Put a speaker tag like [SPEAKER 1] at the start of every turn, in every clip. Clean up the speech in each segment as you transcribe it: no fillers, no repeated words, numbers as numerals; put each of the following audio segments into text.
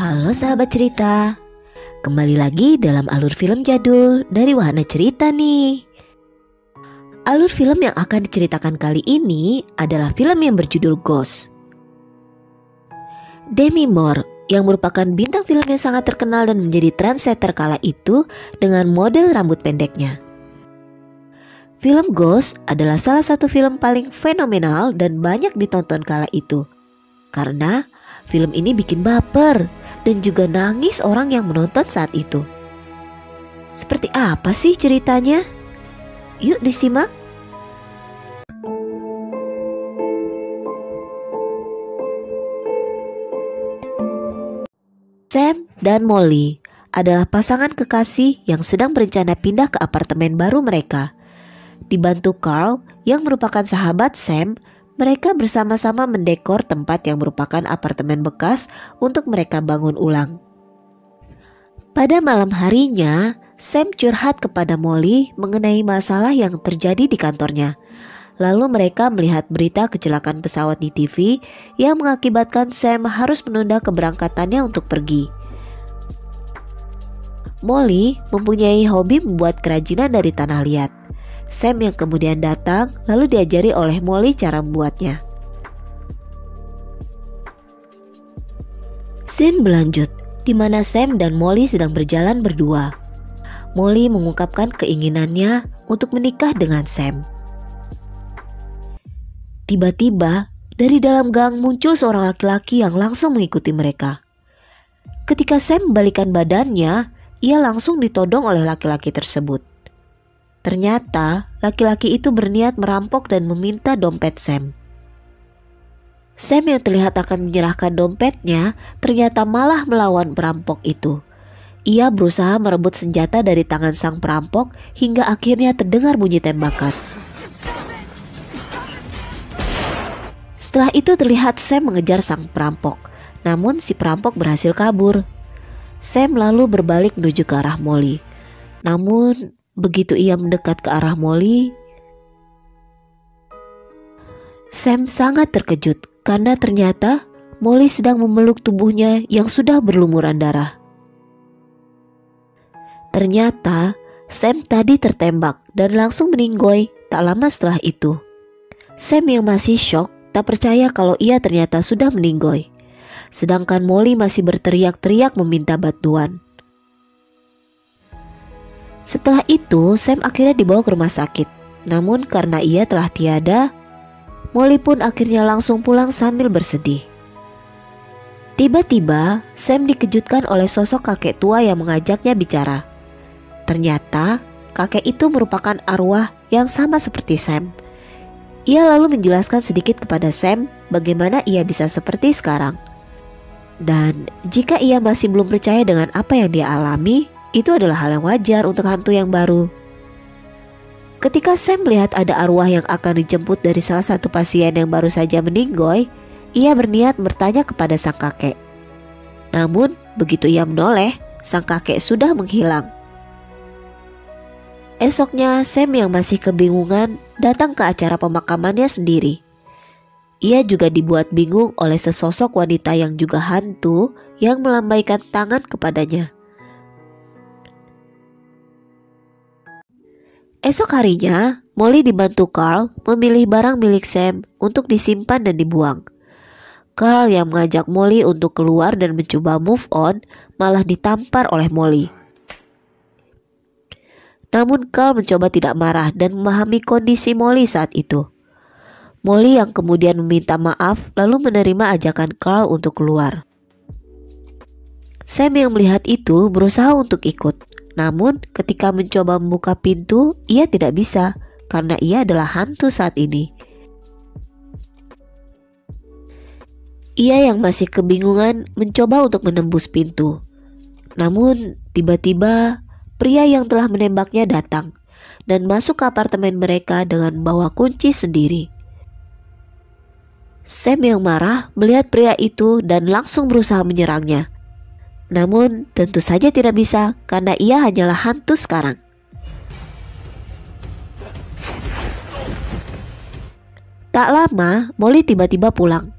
[SPEAKER 1] Halo sahabat cerita, kembali lagi dalam alur film jadul dari Wahana Cerita nih. Alur film yang akan diceritakan kali ini adalah film yang berjudul Ghost. Demi Moore yang merupakan bintang film yang sangat terkenal dan menjadi trendsetter kala itu dengan model rambut pendeknya. Film Ghost adalah salah satu film paling fenomenal dan banyak ditonton kala itu. Karena film ini bikin baper dan juga nangis orang yang menonton saat itu. Seperti apa sih ceritanya? Yuk disimak. Sam dan Molly adalah pasangan kekasih yang sedang berencana pindah ke apartemen baru mereka. Dibantu Carl yang merupakan sahabat Sam, mereka bersama-sama mendekor tempat yang merupakan apartemen bekas untuk mereka bangun ulang. Pada malam harinya, Sam curhat kepada Molly mengenai masalah yang terjadi di kantornya. Lalu mereka melihat berita kecelakaan pesawat di TV yang mengakibatkan Sam harus menunda keberangkatannya untuk pergi. Molly mempunyai hobi membuat kerajinan dari tanah liat. Sam yang kemudian datang lalu diajari oleh Molly cara membuatnya. Scene berlanjut di mana Sam dan Molly sedang berjalan berdua. Molly mengungkapkan keinginannya untuk menikah dengan Sam. Tiba-tiba dari dalam gang muncul seorang laki-laki yang langsung mengikuti mereka. Ketika Sam membalikkan badannya, ia langsung ditodong oleh laki-laki tersebut. Ternyata laki-laki itu berniat merampok dan meminta dompet Sam. Sam yang terlihat akan menyerahkan dompetnya ternyata malah melawan perampok itu. Ia berusaha merebut senjata dari tangan sang perampok hingga akhirnya terdengar bunyi tembakan. Setelah itu terlihat Sam mengejar sang perampok, namun si perampok berhasil kabur. Sam lalu berbalik menuju ke arah Molly. Namun begitu ia mendekat ke arah Molly, Sam sangat terkejut karena ternyata Molly sedang memeluk tubuhnya yang sudah berlumuran darah. Ternyata Sam tadi tertembak dan langsung meninggoy tak lama setelah itu. Sam yang masih syok tak percaya kalau ia ternyata sudah meninggoy. Sedangkan Molly masih berteriak-teriak meminta bantuan. Setelah itu, Sam akhirnya dibawa ke rumah sakit. Namun karena ia telah tiada, Molly pun akhirnya langsung pulang sambil bersedih. Tiba-tiba, Sam dikejutkan oleh sosok kakek tua yang mengajaknya bicara. Ternyata, kakek itu merupakan arwah yang sama seperti Sam. Ia lalu menjelaskan sedikit kepada Sam bagaimana ia bisa seperti sekarang. Dan jika ia masih belum percaya dengan apa yang dia alami, itu adalah hal yang wajar untuk hantu yang baru. Ketika Sam melihat ada arwah yang akan dijemput dari salah satu pasien yang baru saja meninggoy, ia berniat bertanya kepada sang kakek. Namun begitu ia menoleh, sang kakek sudah menghilang. Esoknya Sam yang masih kebingungan datang ke acara pemakamannya sendiri. Ia juga dibuat bingung oleh sesosok wanita yang juga hantu yang melambaikan tangan kepadanya. Esok harinya, Molly dibantu Carl memilih barang milik Sam untuk disimpan dan dibuang. Carl yang mengajak Molly untuk keluar dan mencoba move on malah ditampar oleh Molly. Namun Carl mencoba tidak marah dan memahami kondisi Molly saat itu. Molly yang kemudian meminta maaf lalu menerima ajakan Carl untuk keluar. Sam yang melihat itu berusaha untuk ikut. Namun ketika mencoba membuka pintu, ia tidak bisa karena ia adalah hantu saat ini. Ia yang masih kebingungan mencoba untuk menembus pintu. Namun tiba-tiba pria yang telah menembaknya datang dan masuk ke apartemen mereka dengan membawa kunci sendiri. Sam yang marah melihat pria itu dan langsung berusaha menyerangnya. Namun tentu saja tidak bisa karena ia hanyalah hantu sekarang. Tak lama Molly tiba-tiba pulang.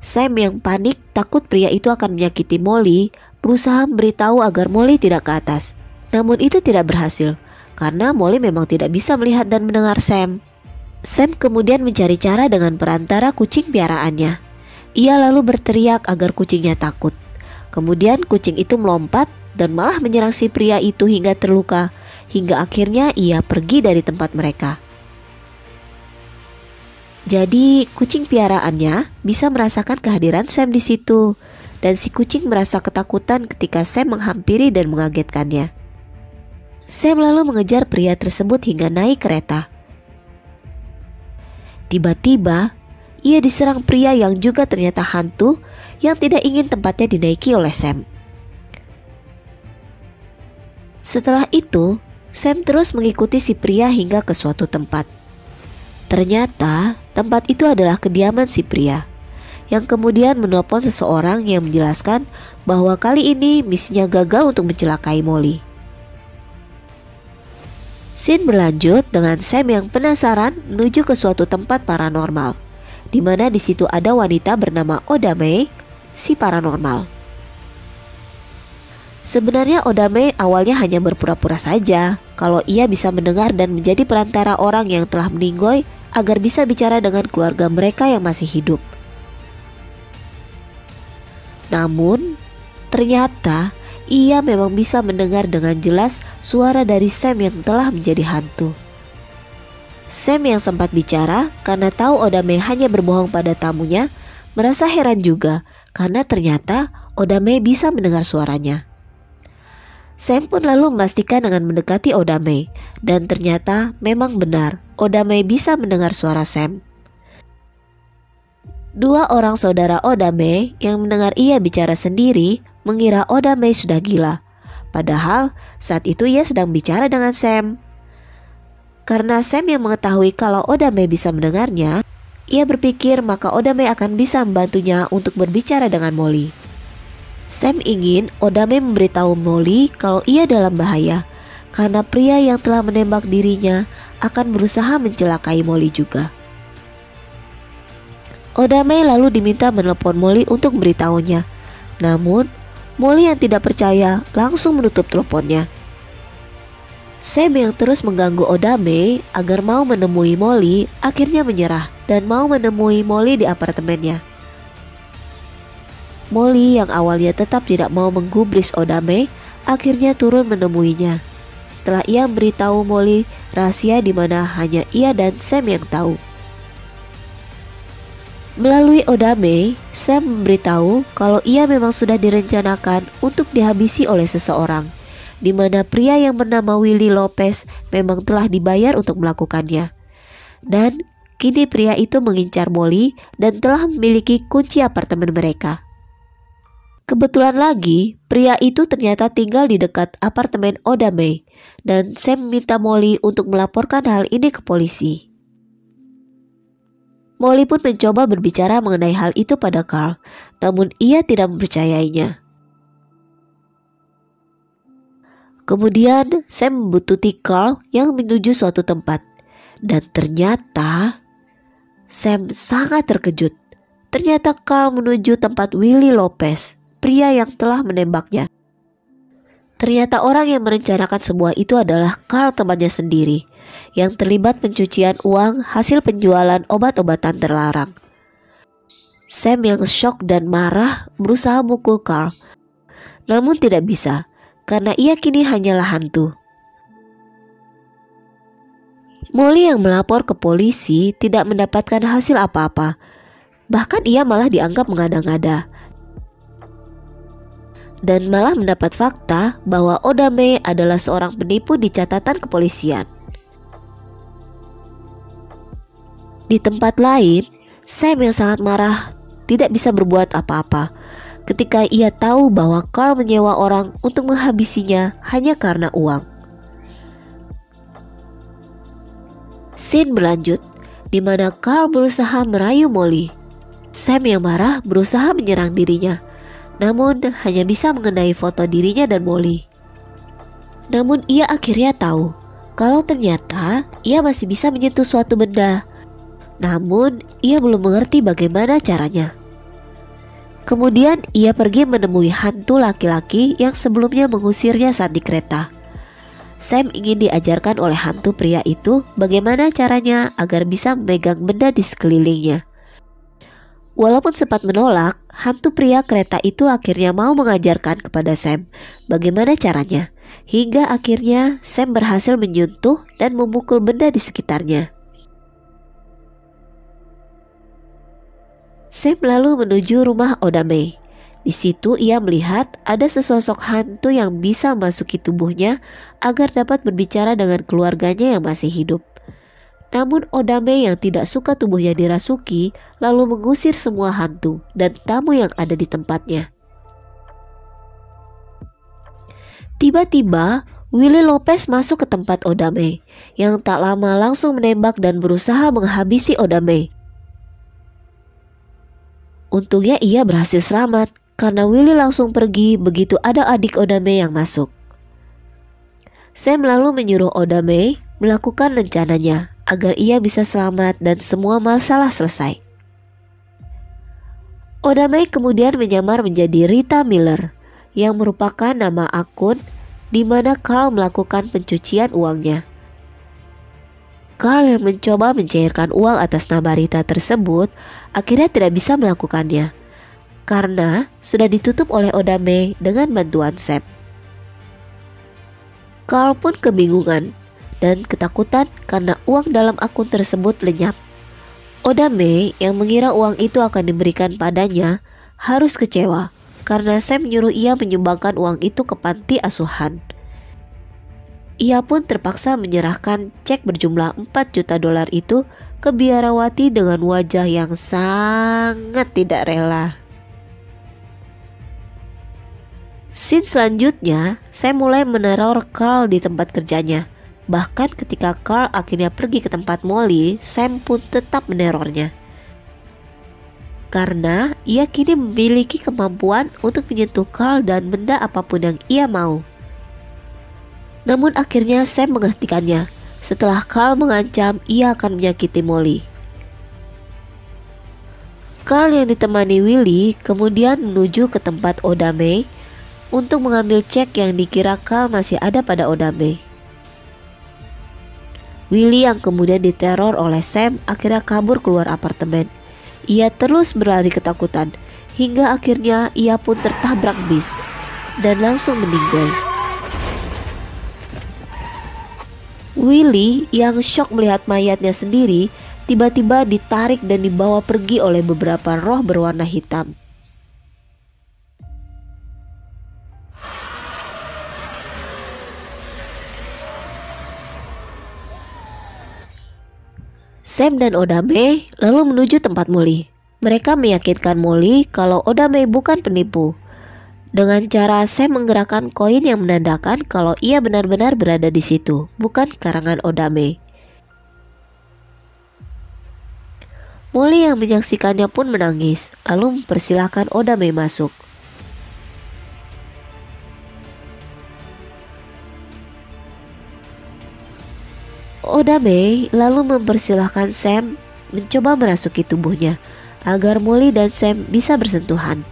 [SPEAKER 1] Sam yang panik takut pria itu akan menyakiti Molly berusaha memberitahu agar Molly tidak ke atas. Namun itu tidak berhasil karena Molly memang tidak bisa melihat dan mendengar Sam. Sam kemudian mencari cara dengan perantara kucing piaraannya. Ia lalu berteriak agar kucingnya takut. Kemudian kucing itu melompat dan malah menyerang si pria itu hingga terluka, hingga akhirnya ia pergi dari tempat mereka. Jadi kucing piaraannya bisa merasakan kehadiran Sam di situ, dan si kucing merasa ketakutan ketika Sam menghampiri dan mengagetkannya. Sam lalu mengejar pria tersebut hingga naik kereta. Tiba-tiba ia diserang pria yang juga ternyata hantu yang tidak ingin tempatnya dinaiki oleh Sam. Setelah itu, Sam terus mengikuti si pria hingga ke suatu tempat. Ternyata tempat itu adalah kediaman si pria, yang kemudian menelpon seseorang yang menjelaskan bahwa kali ini misinya gagal untuk mencelakai Molly. Scene berlanjut dengan Sam yang penasaran menuju ke suatu tempat paranormal, di mana di situ ada wanita bernama Oda Mae, si paranormal. Sebenarnya Oda Mae awalnya hanya berpura-pura saja kalau ia bisa mendengar dan menjadi perantara orang yang telah meninggoy agar bisa bicara dengan keluarga mereka yang masih hidup. Namun, ternyata ia memang bisa mendengar dengan jelas suara dari Sam yang telah menjadi hantu. Sam yang sempat bicara karena tahu Oda Mae hanya berbohong pada tamunya, merasa heran juga karena ternyata Oda Mae bisa mendengar suaranya. Sam pun lalu memastikan dengan mendekati Oda Mae, dan ternyata memang benar Oda Mae bisa mendengar suara Sam. Dua orang saudara Oda Mae yang mendengar ia bicara sendiri mengira Oda Mae sudah gila, padahal saat itu ia sedang bicara dengan Sam. Karena Sam yang mengetahui kalau Oda Mae bisa mendengarnya, ia berpikir maka Oda Mae akan bisa membantunya untuk berbicara dengan Molly. Sam ingin Oda Mae memberitahu Molly kalau ia dalam bahaya karena pria yang telah menembak dirinya akan berusaha mencelakai Molly juga. Oda Mae lalu diminta menelepon Molly untuk memberitahunya. Namun Molly yang tidak percaya langsung menutup teleponnya. Sam yang terus mengganggu Oda Mae agar mau menemui Molly akhirnya menyerah dan mau menemui Molly di apartemennya. Molly yang awalnya tetap tidak mau menggubris Oda Mae akhirnya turun menemuinya. Setelah ia memberitahu Molly rahasia di mana hanya ia dan Sam yang tahu. Melalui Oda Mae, Sam memberitahu kalau ia memang sudah direncanakan untuk dihabisi oleh seseorang, di mana pria yang bernama Willie Lopez memang telah dibayar untuk melakukannya. Dan kini pria itu mengincar Molly dan telah memiliki kunci apartemen mereka. Kebetulan lagi, pria itu ternyata tinggal di dekat apartemen Oda Mae, dan Sam meminta Molly untuk melaporkan hal ini ke polisi. Molly pun mencoba berbicara mengenai hal itu pada Carl, namun ia tidak mempercayainya. Kemudian Sam membuntuti Carl yang menuju suatu tempat, dan ternyata Sam sangat terkejut. Ternyata Carl menuju tempat Willie Lopez, pria yang telah menembaknya. Ternyata orang yang merencanakan semua itu adalah Carl temannya sendiri, yang terlibat pencucian uang hasil penjualan obat-obatan terlarang. Sam yang syok dan marah berusaha mukul Carl, namun tidak bisa karena ia kini hanyalah hantu. Molly yang melapor ke polisi tidak mendapatkan hasil apa-apa, bahkan ia malah dianggap mengada-ngada. Dan malah mendapat fakta bahwa Oda Mae adalah seorang penipu di catatan kepolisian. Di tempat lain, Sam yang sangat marah tidak bisa berbuat apa-apa ketika ia tahu bahwa Carl menyewa orang untuk menghabisinya hanya karena uang. Scene berlanjut di mana Carl berusaha merayu Molly. Sam yang marah berusaha menyerang dirinya, namun hanya bisa mengenai foto dirinya dan Molly. Namun ia akhirnya tahu kalau ternyata ia masih bisa menyentuh suatu benda. Namun ia belum mengerti bagaimana caranya. Kemudian ia pergi menemui hantu laki-laki yang sebelumnya mengusirnya saat di kereta. Sam ingin diajarkan oleh hantu pria itu bagaimana caranya agar bisa memegang benda di sekelilingnya. Walaupun sempat menolak, hantu pria kereta itu akhirnya mau mengajarkan kepada Sam bagaimana caranya. Hingga akhirnya Sam berhasil menyentuh dan memukul benda di sekitarnya. Sam lalu menuju rumah Odame. Di situ ia melihat ada sesosok hantu yang bisa masuki tubuhnya agar dapat berbicara dengan keluarganya yang masih hidup. Namun Odame yang tidak suka tubuhnya dirasuki lalu mengusir semua hantu dan tamu yang ada di tempatnya. Tiba-tiba Willy Lopez masuk ke tempat Odame yang tak lama langsung menembak dan berusaha menghabisi Odame. Untungnya ia berhasil selamat karena Willy langsung pergi begitu ada adik Odame yang masuk. Sam lalu menyuruh Odame melakukan rencananya agar ia bisa selamat dan semua masalah selesai. Odame kemudian menyamar menjadi Rita Miller yang merupakan nama akun di mana Carl melakukan pencucian uangnya. Carl yang mencoba mencairkan uang atas nama Rita tersebut akhirnya tidak bisa melakukannya karena sudah ditutup oleh Odame dengan bantuan Sam. Carl pun kebingungan dan ketakutan karena uang dalam akun tersebut lenyap. Odame yang mengira uang itu akan diberikan padanya harus kecewa karena Sam menyuruh ia menyumbangkan uang itu ke panti asuhan. Ia pun terpaksa menyerahkan cek berjumlah $4 juta itu ke biarawati dengan wajah yang sangat tidak rela. Scene selanjutnya, saya mulai meneror Carl di tempat kerjanya. Bahkan ketika Carl akhirnya pergi ke tempat Molly, Sam pun tetap menerornya. Karena ia kini memiliki kemampuan untuk menyentuh Carl dan benda apapun yang ia mau. Namun akhirnya Sam menghentikannya setelah Carl mengancam ia akan menyakiti Molly. Carl yang ditemani Willy kemudian menuju ke tempat Odame untuk mengambil cek yang dikira Carl masih ada pada Odame. Willy yang kemudian diteror oleh Sam akhirnya kabur keluar apartemen. Ia terus berlari ketakutan hingga akhirnya ia pun tertabrak bis dan langsung meninggal. Willy yang syok melihat mayatnya sendiri tiba-tiba ditarik dan dibawa pergi oleh beberapa roh berwarna hitam. Sam dan Odame lalu menuju tempat Molly. Mereka meyakinkan Molly kalau Odame bukan penipu. Dengan cara Sam menggerakkan koin yang menandakan kalau ia benar-benar berada di situ, bukan karangan Odame. Molly yang menyaksikannya pun menangis, lalu mempersilahkan Odame masuk. Odame lalu mempersilahkan Sam mencoba merasuki tubuhnya agar Molly dan Sam bisa bersentuhan.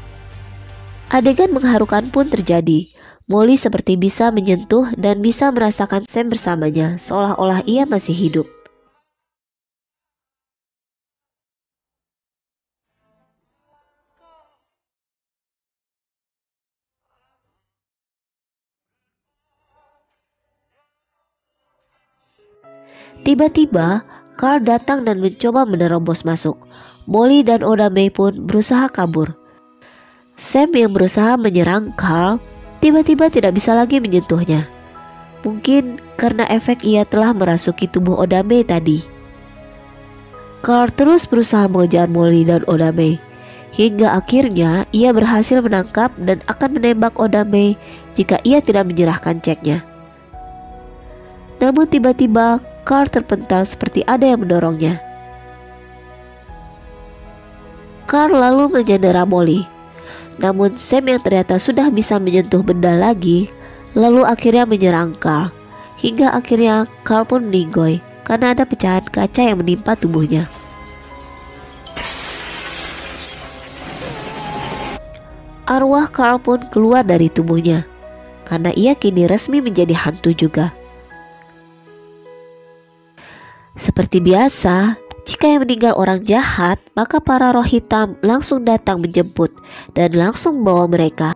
[SPEAKER 1] Adegan mengharukan pun terjadi. Molly seperti bisa menyentuh dan bisa merasakan Sam bersamanya, seolah-olah ia masih hidup. Tiba-tiba, Carl datang dan mencoba menerobos masuk. Molly dan Odame pun berusaha kabur. Sam yang berusaha menyerang Carl tiba-tiba tidak bisa lagi menyentuhnya. Mungkin karena efek ia telah merasuki tubuh Odame tadi. Carl terus berusaha mengejar Molly dan Odame hingga akhirnya ia berhasil menangkap dan akan menembak Odame jika ia tidak menyerahkan ceknya. Namun tiba-tiba Carl terpental seperti ada yang mendorongnya. Carl lalu menyandera Molly. Namun Sam yang ternyata sudah bisa menyentuh benda lagi lalu akhirnya menyerang Carl. Hingga akhirnya Carl pun meninggoy karena ada pecahan kaca yang menimpa tubuhnya. arwah Carl pun keluar dari tubuhnya, karena ia kini resmi menjadi hantu juga. Seperti biasa, jika yang meninggal orang jahat, maka para roh hitam langsung datang menjemput dan langsung membawa mereka.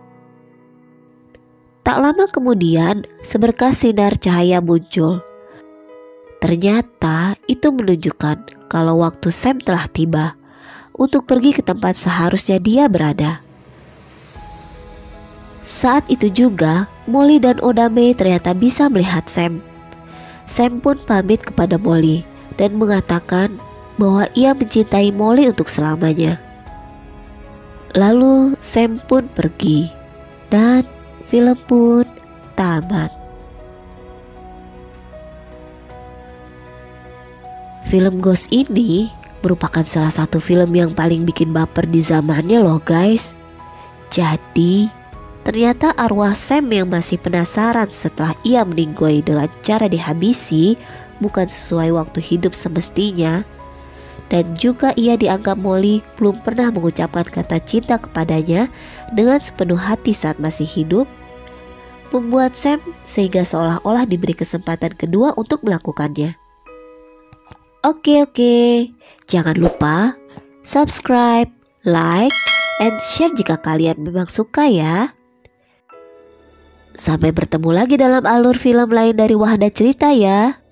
[SPEAKER 1] Tak lama kemudian, seberkas sinar cahaya muncul. Ternyata itu menunjukkan kalau waktu Sam telah tiba untuk pergi ke tempat seharusnya dia berada. Saat itu juga, Molly dan Oda Mae ternyata bisa melihat Sam. Sam pun pamit kepada Molly dan mengatakan bahwa ia mencintai Molly untuk selamanya. Lalu Sam pun pergi dan film pun tamat. Film Ghost ini merupakan salah satu film yang paling bikin baper di zamannya loh guys. Jadi ternyata arwah Sam yang masih penasaran setelah ia meninggoy dengan cara dihabisi bukan sesuai waktu hidup semestinya. Dan juga ia dianggap Molly belum pernah mengucapkan kata cinta kepadanya dengan sepenuh hati saat masih hidup, membuat Sam sehingga seolah-olah diberi kesempatan kedua untuk melakukannya. Oke, jangan lupa subscribe, like, and share jika kalian memang suka ya. Sampai bertemu lagi dalam alur film lain dari Wahda Cerita ya.